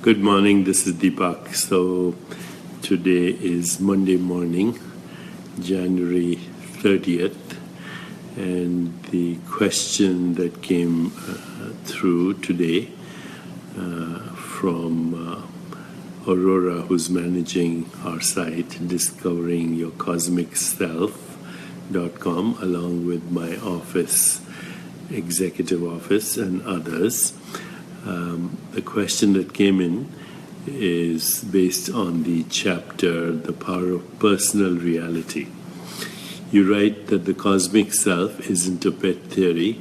Good morning, this is Deepak. So today is Monday morning, January 30th, and the question that came through today from Aurora, who's managing our site, discoveringyourcosmicself.com, along with my office, executive office, and others. The question that came in is based on the chapter, The Power of Personal Reality. You write that the cosmic self isn't a pet theory,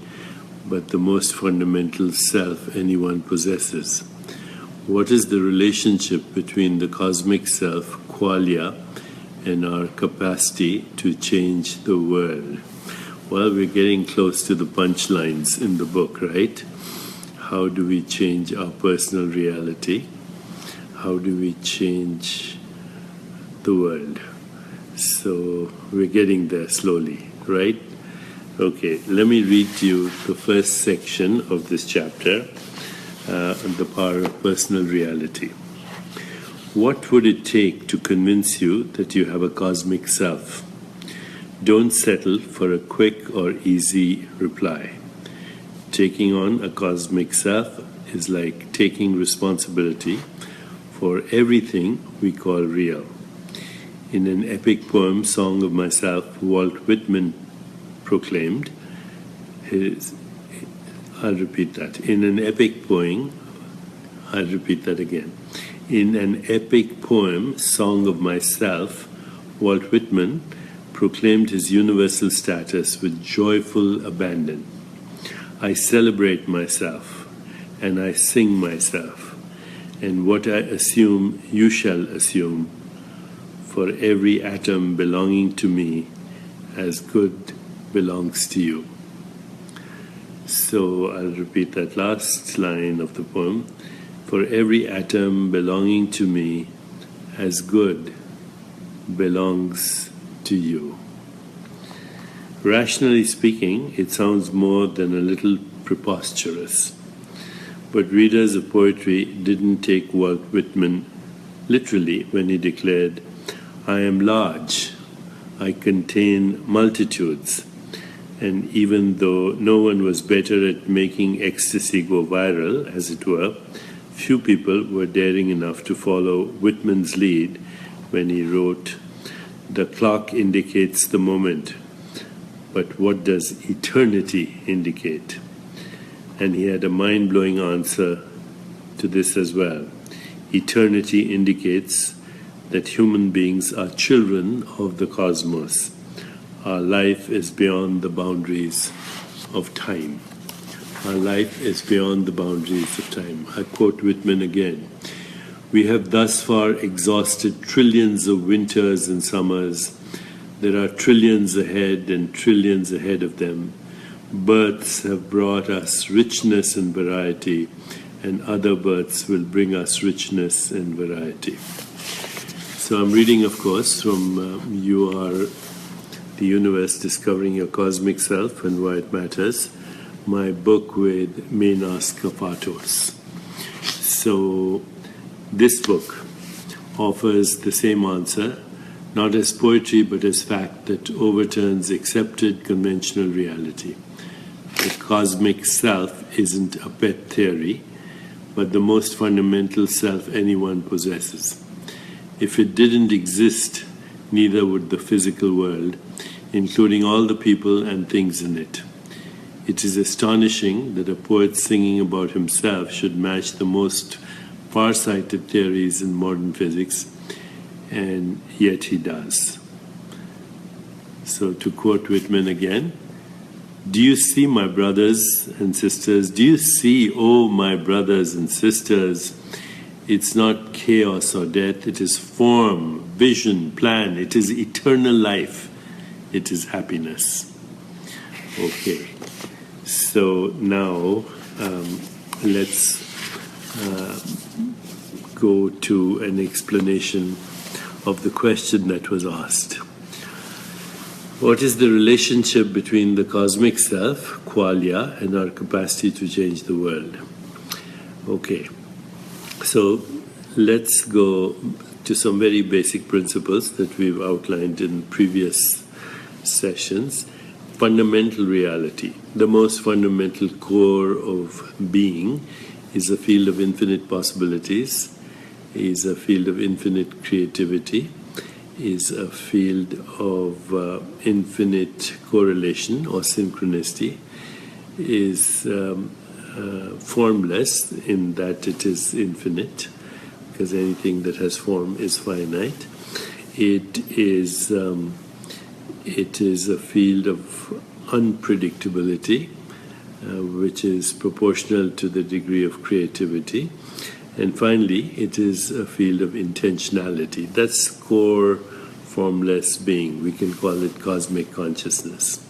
but the most fundamental self anyone possesses. What is the relationship between the cosmic self, qualia, and our capacity to change the world? Well, we're getting close to the punchlines in the book, right? How do we change our personal reality? How do we change the world? So we're getting there slowly, right? Okay, let me read to you the first section of this chapter, on the power of personal reality. What would it take to convince you that you have a cosmic self? Don't settle for a quick or easy reply. Taking on a cosmic self is like taking responsibility for everything we call real. In an epic poem, Song of Myself, Walt Whitman proclaimed I'll repeat that. In an epic poem, In an epic poem, Song of Myself, Walt Whitman proclaimed his universal status with joyful abandon. I celebrate myself, and I sing myself, and what I assume you shall assume, for every atom belonging to me as good belongs to you. So I'll repeat that last line of the poem. For every atom belonging to me as good belongs to you. Rationally speaking, it sounds more than a little preposterous. But readers of poetry didn't take Walt Whitman literally when he declared, I am large, I contain multitudes. And even though no one was better at making ecstasy go viral, as it were, few people were daring enough to follow Whitman's lead when he wrote, the clock indicates the moment, but what does eternity indicate? And he had a mind-blowing answer to this as well. Eternity indicates that human beings are children of the cosmos. Our life is beyond the boundaries of time. Our life is beyond the boundaries of time. I quote Whitman again. We have thus far exhausted trillions of winters and summers. There are trillions ahead and trillions ahead of them. Births have brought us richness and variety, and other births will bring us richness and variety. So I'm reading, of course, from You Are the Universe, Discovering Your Cosmic Self and Why It Matters, my book with Menas Kapatos. So this book offers the same answer, not as poetry but as fact that overturns accepted conventional reality. The cosmic self isn't a pet theory, but the most fundamental self anyone possesses. If it didn't exist, neither would the physical world, including all the people and things in it. It is astonishing that a poet singing about himself should match the most far-sighted theories in modern physics, and yet he does. So to quote Whitman again, do you see, my brothers and sisters, do you see, oh my brothers and sisters, it's not chaos or death, it is form, vision, plan, it is eternal life, it is happiness. Okay, so now let's go to an explanation of the question that was asked. What is the relationship between the cosmic self, qualia, and our capacity to change the world? Okay. So let's go to some very basic principles that we've outlined in previous sessions. Fundamental reality, the most fundamental core of being, is a field of infinite possibilities, is a field of infinite creativity, is a field of infinite correlation or synchronicity, is formless in that it is infinite, because anything that has form is finite. It is a field of unpredictability, which is proportional to the degree of creativity. And finally, it is a field of intentionality. That's core formless being. We can call it cosmic consciousness.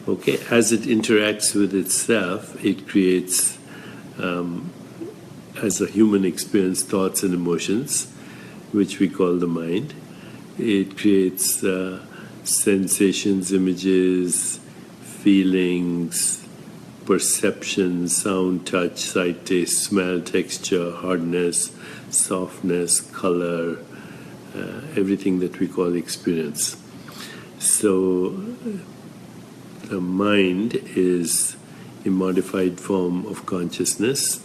Okay, as it interacts with itself, it creates, as a human experience, thoughts and emotions, which we call the mind. It creates sensations, images, feelings, perceptions, sound, touch, sight, taste, smell, texture, hardness, softness, color, everything that we call experience. So the mind is a modified form of consciousness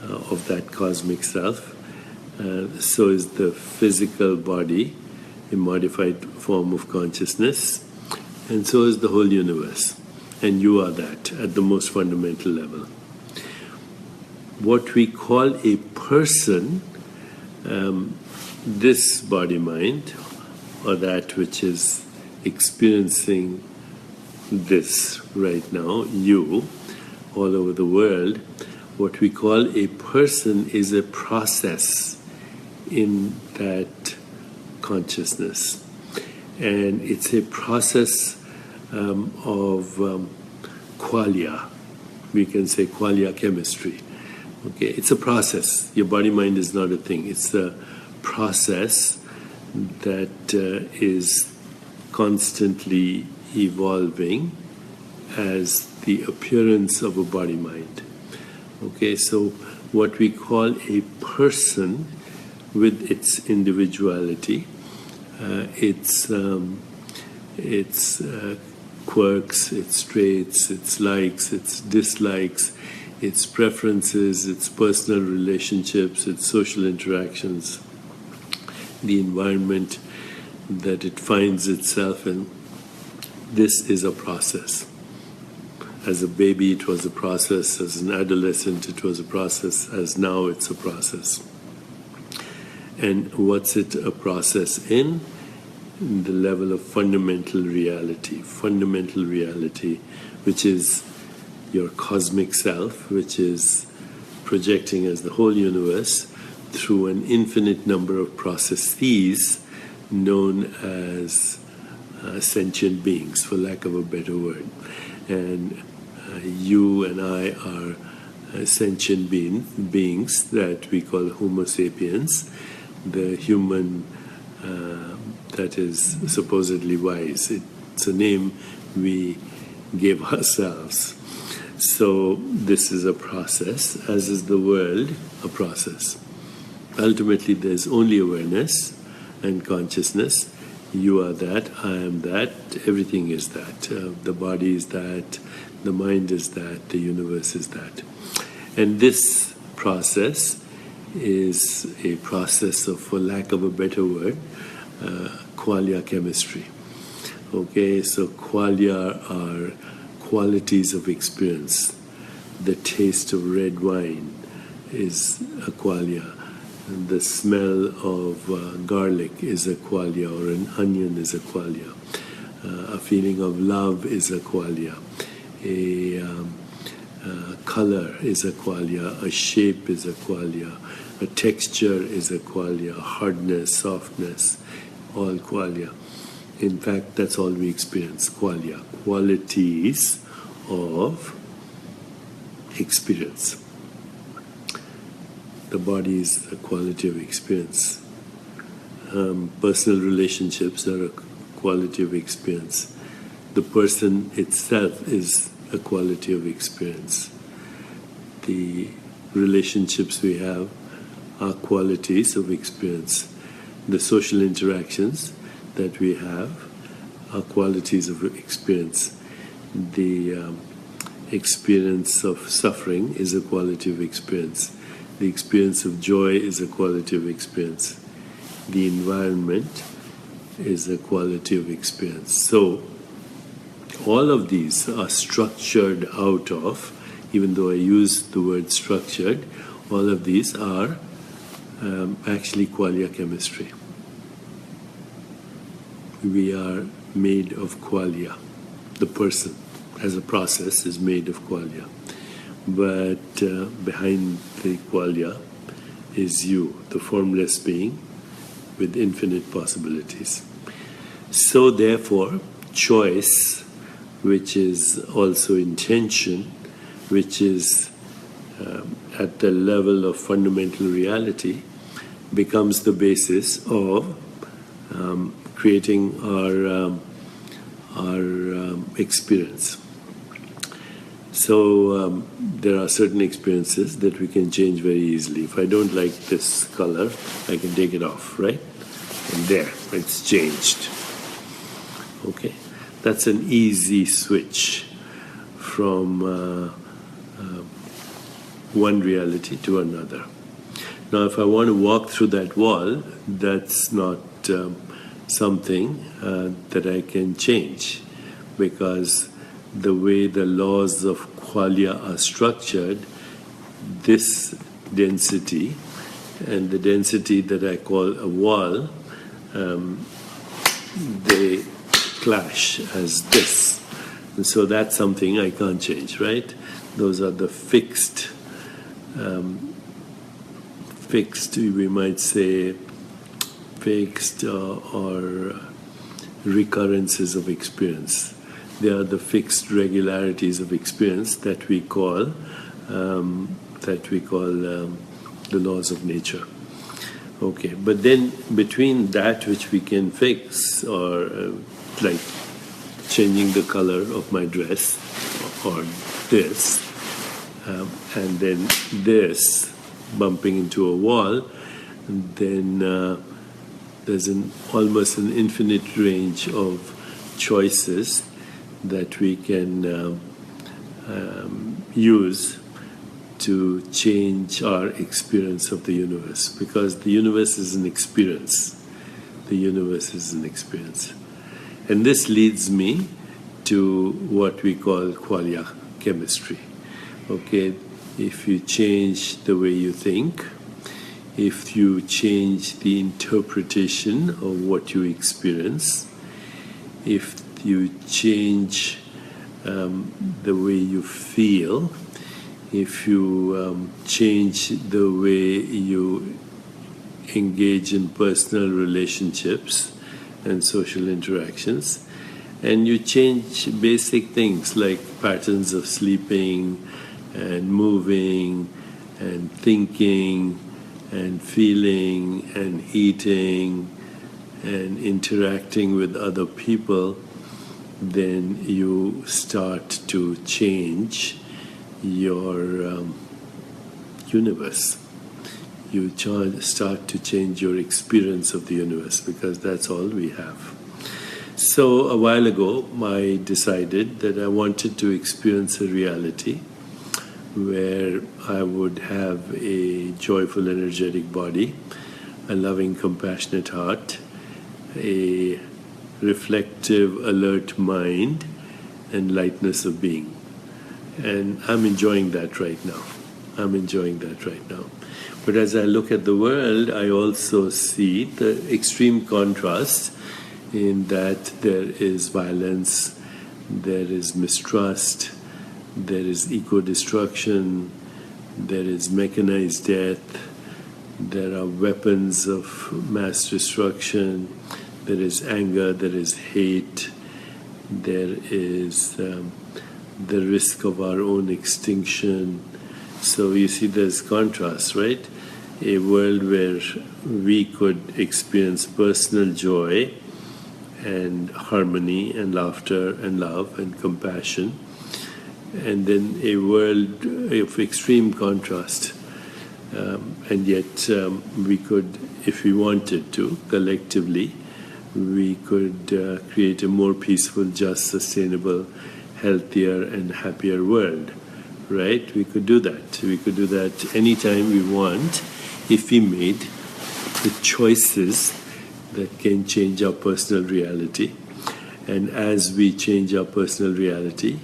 of that cosmic self. So is the physical body a modified form of consciousness, and so is the whole universe. And you are that at the most fundamental level. What we call a person, this body-mind, or that which is experiencing this right now, you, all over the world, what we call a person is a process in that consciousness. And it's a process of qualia. We can say qualia chemistry. Okay, it's a process. Your body-mind is not a thing. It's a process that is constantly evolving as the appearance of a body-mind. Okay, so what we call a person with its individuality, its quirks, its traits, its likes, its dislikes, its preferences, its personal relationships, its social interactions, the environment that it finds itself in. This is a process. As a baby, it was a process. As an adolescent, it was a process. As now, it's a process. And what's it a process in? The level of fundamental reality, which is your cosmic self, which is projecting as the whole universe through an infinite number of processes known as sentient beings, for lack of a better word. And you and I are sentient beings that we call Homo sapiens, the human that is supposedly wise. It's a name we gave ourselves. So this is a process, as is the world a process. Ultimately, there's only awareness and consciousness. You are that, I am that, everything is that. The body is that, the mind is that, the universe is that. And this process is a process of, for lack of a better word, qualia chemistry. Okay, so qualia are qualities of experience. The taste of red wine is a qualia. The smell of garlic is a qualia, or an onion is a qualia. A feeling of love is a qualia. A color is a qualia. A shape is a qualia. A texture is a qualia. Hardness, softness, all qualia. In fact, that's all we experience, qualia. Qualities of experience. The body is a quality of experience. Personal relationships are a quality of experience. The person itself is a quality of experience. The relationships we have are qualities of experience. The social interactions that we have are qualities of experience. The experience of suffering is a quality of experience. The experience of joy is a quality of experience. The environment is a quality of experience. So, all of these are structured out of, even though I use the word structured, all of these are actually qualia chemistry. We are made of qualia. The person as a process is made of qualia. But behind the qualia is you, the formless being with infinite possibilities. So therefore, choice, which is also intention, which is at the level of fundamental reality, becomes the basis of creating our experience. So there are certain experiences that we can change very easily. If I don't like this color, I can take it off, right? And there, it's changed. Okay, that's an easy switch from one reality to another. Now, if I want to walk through that wall, that's not something that I can change, because the way the laws of qualia are structured, this density and the density that I call a wall, they clash as this. And so that's something I can't change, right? Those are the fixed, we might say, fixed or recurrences of experience. They are the fixed regularities of experience that we call the laws of nature. Okay, but then between that which we can fix, or like changing the color of my dress, or this, and then this bumping into a wall, then there's almost an infinite range of choices that we can use to change our experience of the universe, because the universe is an experience. The universe is an experience. And this leads me to what we call qualia chemistry. Okay, if you change the way you think, if you change the interpretation of what you experience, if you change the way you feel, if you change the way you engage in personal relationships and social interactions, and you change basic things like patterns of sleeping and moving and thinking and feeling and eating and interacting with other people, then you start to change your universe. You start to change your experience of the universe, because that's all we have. So a while ago, I decided that I wanted to experience a reality where I would have a joyful, energetic body, a loving, compassionate heart, a reflective, alert mind, and lightness of being. And I'm enjoying that right now. But as I look at the world, I also see the extreme contrast in that there is violence, there is mistrust, there is eco-destruction, there is mechanized death, there are weapons of mass destruction, there is anger, there is hate, there is the risk of our own extinction. So you see there's contrast, right? A world where we could experience personal joy and harmony and laughter and love and compassion, and then a world of extreme contrast And yet we could, if we wanted to, collectively, we could create a more peaceful, just, sustainable, healthier and happier world, right? We could do that. We could do that anytime we want if we made the choices that can change our personal reality. And as we change our personal reality,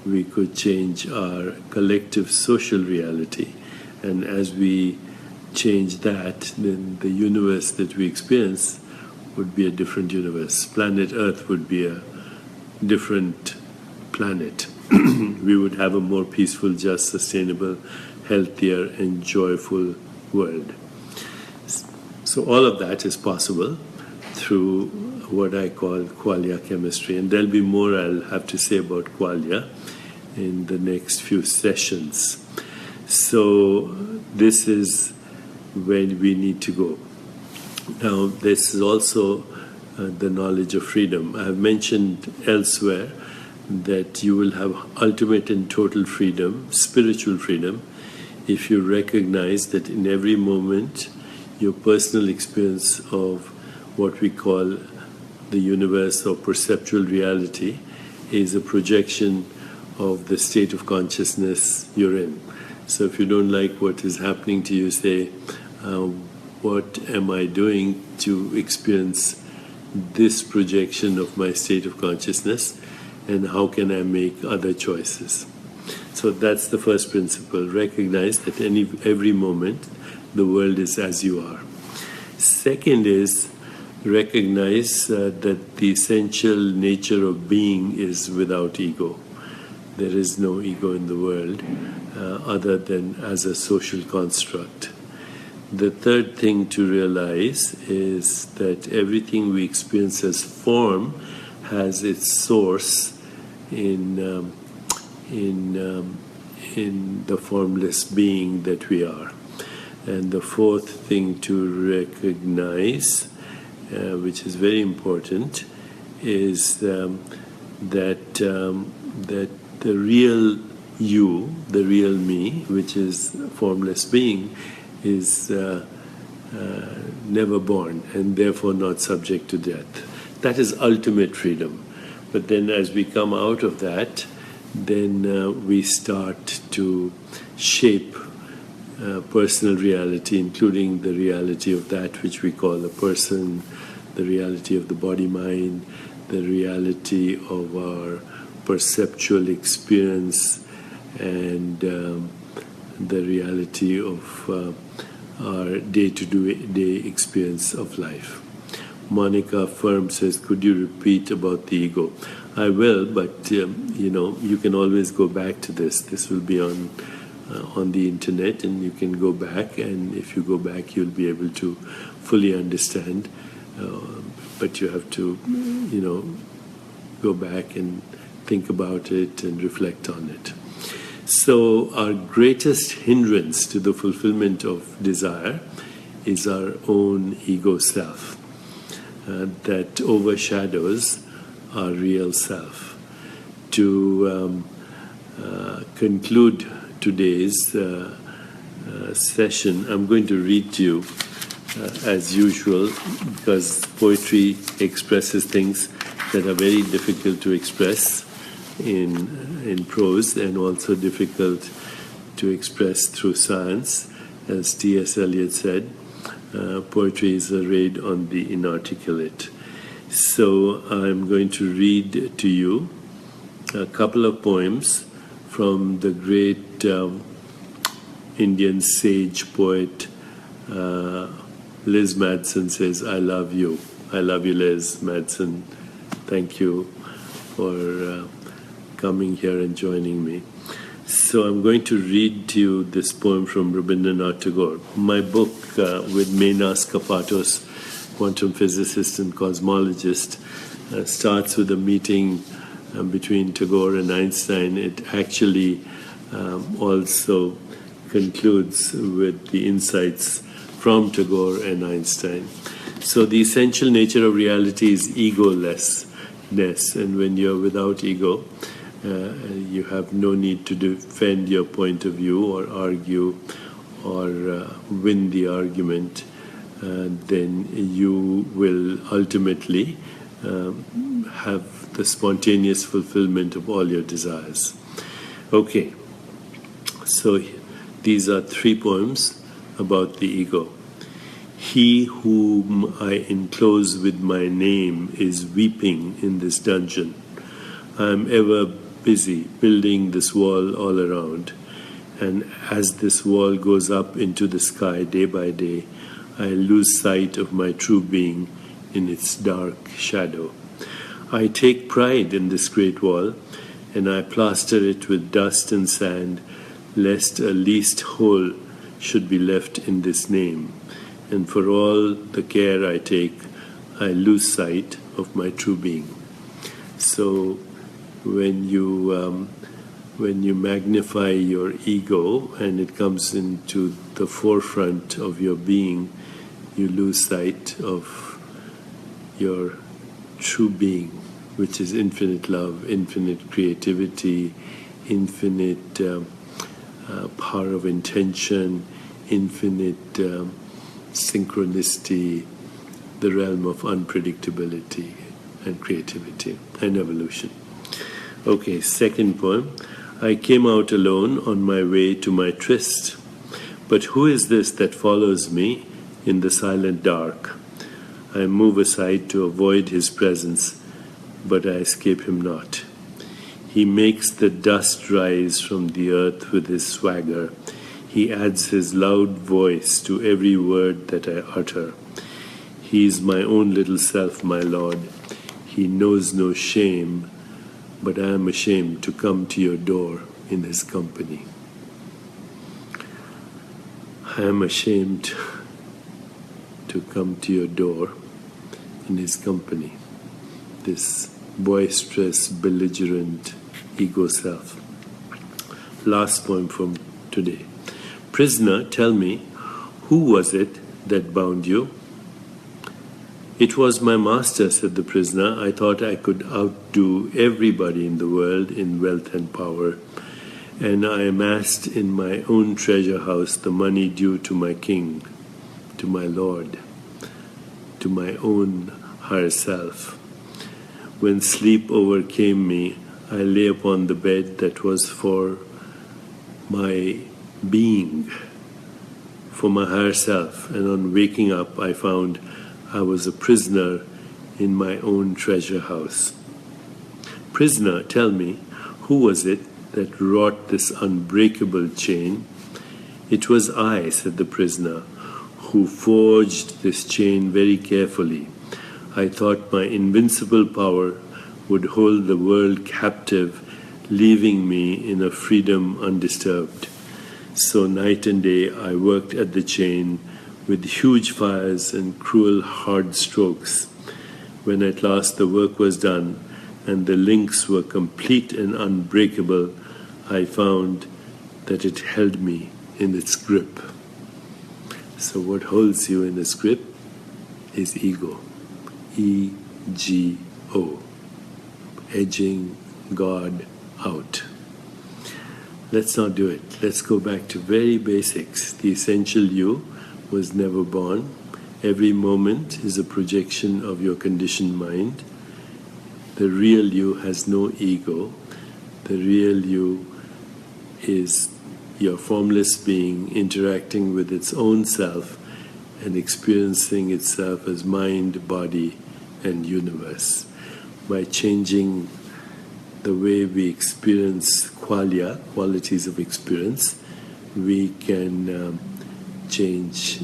we could change our collective social reality. And as we change that, then the universe that we experience would be a different universe. Planet Earth would be a different planet. We would have a more peaceful, just, sustainable, healthier, and joyful world. So all of that is possible through what I call qualia chemistry. And there'll be more I'll have to say about qualia in the next few sessions. So this is where we need to go. Now, this is also the knowledge of freedom. I have mentioned elsewhere that you will have ultimate and total freedom, spiritual freedom, if you recognize that in every moment your personal experience of what we call the universe or perceptual reality is a projection of the state of consciousness you're in. So if you don't like what is happening to you, say, what am I doing to experience this projection of my state of consciousness, and how can I make other choices? So that's the first principle. Recognize that every moment the world is as you are. Second is recognize that the essential nature of being is without ego. There is no ego in the world other than as a social construct. The third thing to realize is that everything we experience as form has its source in the formless being that we are. And the fourth thing to recognize, which is very important, is that the real you, the real me, which is formless being, is never born and therefore not subject to death. That is ultimate freedom. But then as we come out of that, then we start to shape personal reality, including the reality of that which we call a person, the reality of the body-mind, the reality of our perceptual experience, and the reality of our day-to-day experience of life. Monica Firm says, could you repeat about the ego? I will, but you can always go back to this. This will be on the internet, and you can go back, and if you go back, you'll be able to fully understand. But you have to, go back and think about it and reflect on it. So our greatest hindrance to the fulfillment of desire is our own ego self that overshadows our real self. To conclude today's session, I'm going to read to you as usual, because poetry expresses things that are very difficult to express in prose, and also difficult to express through science. As T.S. Eliot said, poetry is a raid on the inarticulate. So I'm going to read to you a couple of poems from the great Indian sage poet Liz Madsen. Says, I love you. I love you, Liz Madsen. Thank you for coming here and joining me. So I'm going to read to you this poem from Rabindranath Tagore. My book with Menas Kapatos, quantum physicist and cosmologist, starts with a meeting between Tagore and Einstein. It actually also concludes with the insights from Tagore and Einstein. So the essential nature of reality is egolessness, and when you're without ego, you have no need to defend your point of view or argue or win the argument, then you will ultimately have the spontaneous fulfillment of all your desires. Okay, so these are 3 poems about the ego. He whom I enclose with my name is weeping in this dungeon. I am ever busy building this wall all around, and as this wall goes up into the sky day by day, I lose sight of my true being in its dark shadow. I take pride in this great wall, and I plaster it with dust and sand, lest a least hole should be left in this name. And for all the care I take, I lose sight of my true being. So when you magnify your ego and it comes into the forefront of your being, you lose sight of your true being, which is infinite love, infinite creativity, infinite power of intention, infinite synchronicity, the realm of unpredictability and creativity and evolution. Okay, second poem. I came out alone on my way to my tryst, but who is this that follows me in the silent dark? I move aside to avoid his presence, but I escape him not. He makes the dust rise from the earth with his swagger. He adds his loud voice to every word that I utter. He is my own little self, my Lord. He knows no shame, but I am ashamed to come to your door in his company. I am ashamed to come to your door in his company. This boisterous, belligerent ego self. Last poem from today. Prisoner, tell me, who was it that bound you? It was my master, said the prisoner. I thought I could outdo everybody in the world in wealth and power, and I amassed in my own treasure house the money due to my king, to my lord, to my own higher self. When sleep overcame me, I lay upon the bed that was for my being, for my higher self, and on waking up I found I was a prisoner in my own treasure house. Prisoner, tell me, who was it that wrought this unbreakable chain? It was I, said the prisoner, who forged this chain very carefully. I thought my invincible power would hold the world captive, leaving me in a freedom undisturbed. So night and day I worked at the chain with huge fires and cruel hard strokes. When at last the work was done and the links were complete and unbreakable, I found that it held me in its grip. So what holds you in its grip is ego. E-G-O. Edging God out. Let's not do it. Let's go back to very basics. The essential you was never born. Every moment is a projection of your conditioned mind. The real you has no ego. The real you is your formless being interacting with its own self and experiencing itself as mind, body, and universe. By changing the way we experience qualia, qualities of experience, we can change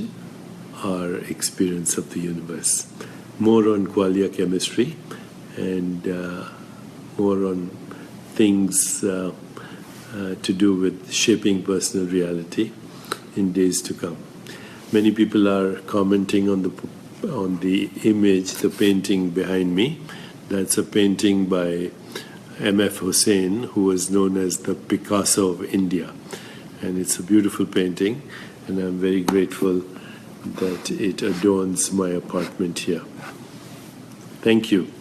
our experience of the universe. More on qualia chemistry and more on things to do with shaping personal reality in days to come. Many people are commenting on the image, the painting behind me. That's a painting by M.F. Hussain, who was known as the Picasso of India. And it's a beautiful painting, and I'm very grateful that it adorns my apartment here. Thank you.